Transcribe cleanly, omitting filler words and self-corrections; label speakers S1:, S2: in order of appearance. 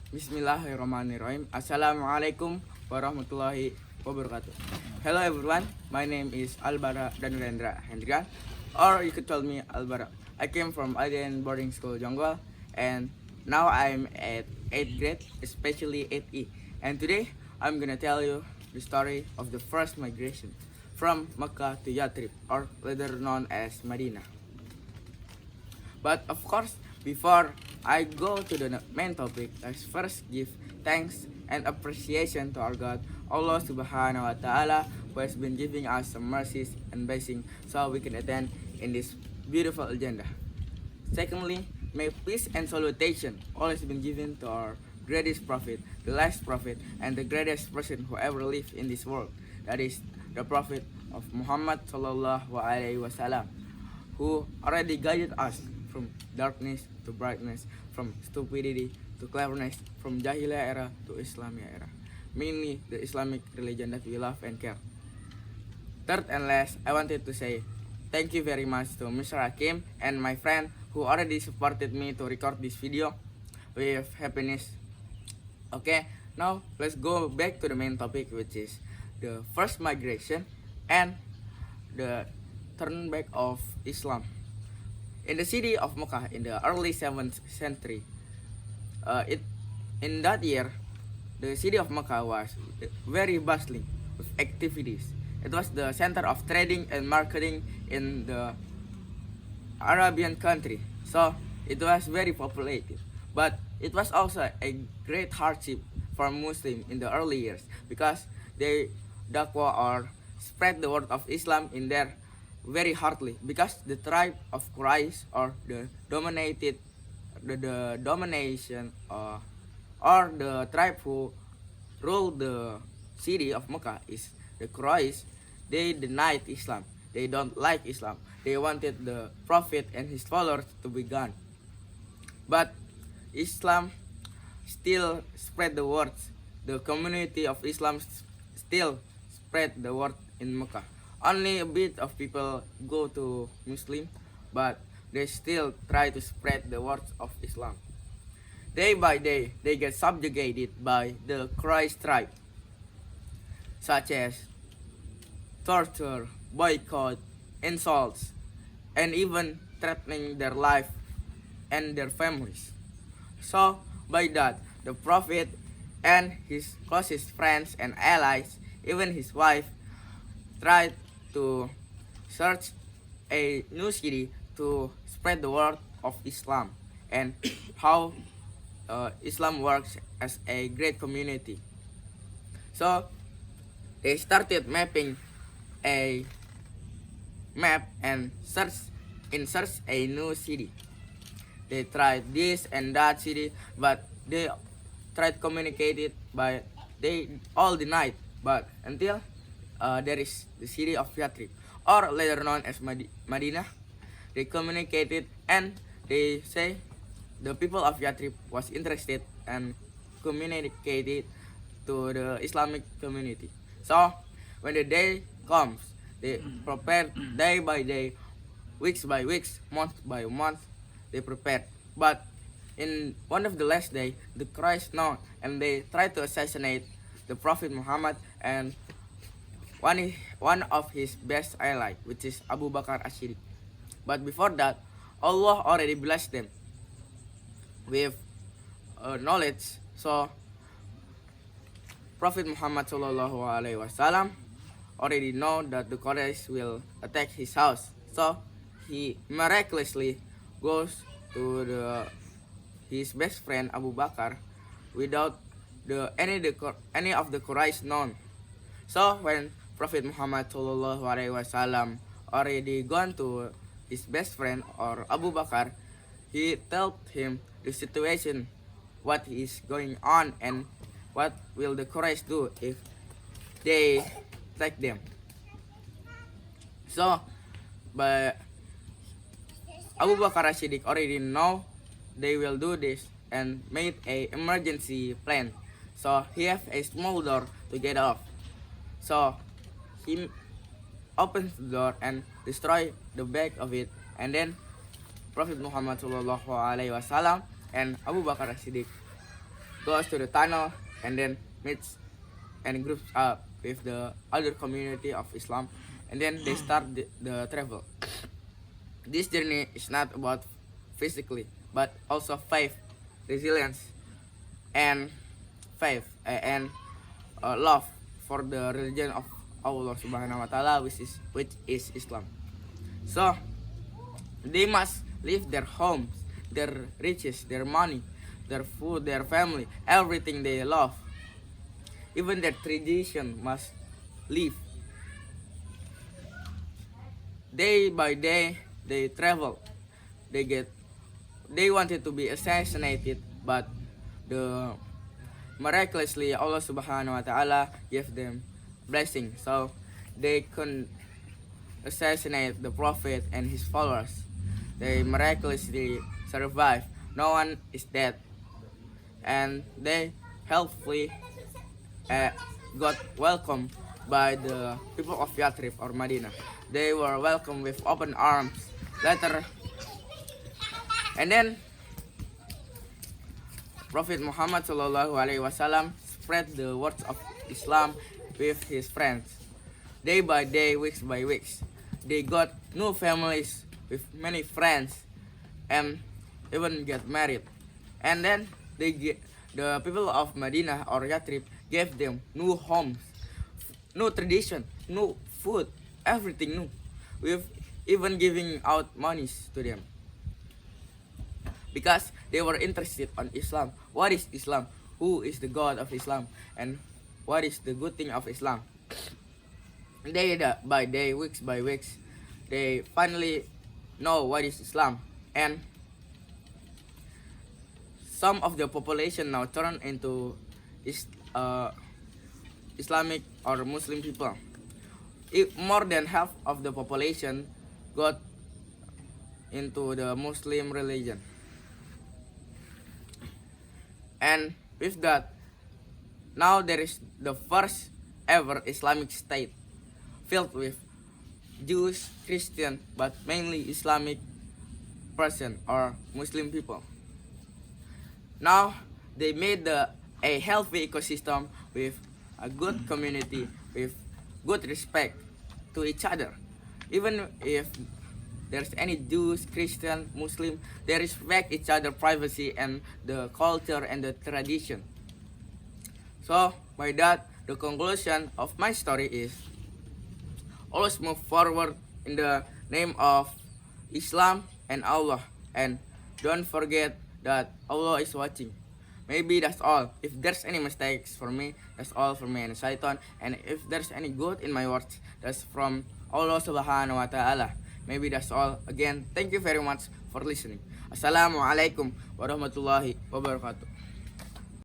S1: Bismillahirrahmanirrahim. Assalamualaikum warahmatullahi wabarakatuh. Hello everyone, my name is Albara Danurendra Hendrian, or you could call me Albara. I came from Alien Boarding School Jonggol, and now I'm at 8th grade, especially 8E. And today I'm gonna tell you the story of the first migration from Mecca to Yathrib, or later known as Medina. But of course, before I go to the main topic, let's first give thanks and appreciation to our God, Allah Subhanahu wa Ta'ala, who has been giving us some mercies and blessing so we can attend in this beautiful agenda. Secondly, may peace and salutation always been given to our greatest prophet, the last prophet, and the greatest person who ever lived in this world. That is the prophet of Muhammad Sallallahu Alaihi Wasallam, who already guided us from darkness to brightness, from stupidity to cleverness, from Jahiliyah era to Islamiyah era, mainly the Islamic religion that we love and care. Third and last, I wanted to say thank you very much to Mr. Hakim and my friend who already supported me to record this video with happiness. Okay, now let's go back to the main topic, which is the first migration and the turn back of Islam. In the city of Mecca in the early 7th century, in that year, the city of Mecca was very bustling with activities. It was the center of trading and marketing in the Arabian country, so it was very populated. But it was also a great hardship for Muslims in the early years because they dakwah or spread the word of Islam in there very hardly, because the tribe of Quraysh, or the domination or the tribe who ruled the city of Mecca is the Quraysh. They denied Islam. They don't like Islam. They wanted the Prophet and his followers to be gone. But Islam still spread the words. The community of Islam still spread the word in Mecca. Only a bit of people go to Muslim, but they still try to spread the words of Islam. Day by day, they get subjugated by the Quraysh tribe, such as torture, boycott, insults, and even threatening their life and their families. So, by that, the Prophet and his closest friends and allies, even his wife, tried to search a new city to spread the word of Islam and how Islam works as a great community. So they started mapping a map and search a new city. They tried this and that city, but they tried to communicate it, but they all denied. But until there is the city of Yathrib, or later known as Medina. They communicated and they say the people of Yathrib was interested and communicated to the Islamic community. So when the day comes, they prepare day by day, weeks by weeks, month by month. They prepared, but in one of the last day, the Christ known and they tried to assassinate the Prophet Muhammad and one of his best ally, which is Abu Bakar As-Siddiq. But before that, Allah already blessed them with knowledge. So Prophet Muhammad Sallallahu Alaihi Wasallam already know that the Quraysh will attack his house. So he miraculously goes to his best friend Abu Bakar without any of the Quraysh known. So when Prophet Muhammad Sallallahu Alaihi Wasallam already gone to his best friend or Abu Bakar, he told him the situation, what is going on, and what will the Quraysh do if they attack them. So, but Abu Bakar As-Siddiq already know they will do this and made a emergency plan. So he have a small door to get off. So he opens the door and destroy the back of it, and then Prophet Muhammad Sallallahu Alaihi Wasallam and Abu Bakar As-Siddiq goes to the tunnel and then meets and groups up with the other community of Islam, and then they start the travel. This journey is not about physically, but also faith, resilience, and love for the religion of Allah Subhanahu wa Taala, which is Islam. So they must leave their homes, their riches, their money, their food, their family, everything they love. Even their tradition must leave. Day by day they travel. They wanted to be assassinated, but the miraculously Allah Subhanahu wa Taala gave them blessing, so they couldn't assassinate the Prophet and his followers. They miraculously survived. No one is dead, and they helpfully got welcomed by the people of Yathrib or Medina. They were welcomed with open arms. Later, and then Prophet Muhammad SAW spread the words of Islam with his friends. Day by day, weeks by weeks, they got new families with many friends and even get married. And then the people of Medina or Yathrib gave them new homes, new tradition, new food, everything new, with even giving out monies to them. Because they were interested on Islam. What is Islam? Who is the God of Islam? And what is the good thing of Islam? Day by day, weeks by weeks, they finally know what is Islam. And some of the population now turn into Islamic or Muslim people. More than half of the population got into the Muslim religion. And with that, now there is the first ever Islamic state filled with Jews, Christian, but mainly Islamic person or Muslim people. Now they made a healthy ecosystem with a good community, with good respect to each other. Even if there's any Jews, Christian, Muslim, they respect each other privacy and the culture and the tradition. So by that, the conclusion of my story is always move forward in the name of Islam and Allah, and don't forget that Allah is watching. Maybe that's all. If there's any mistakes for me, that's all from me and Shaitan. And if there's any good in my words, that's from Allah Subhanahu wa Ta'ala. Maybe that's all. Again, thank you very much for listening. Assalamualaikum warahmatullahi wabarakatuh.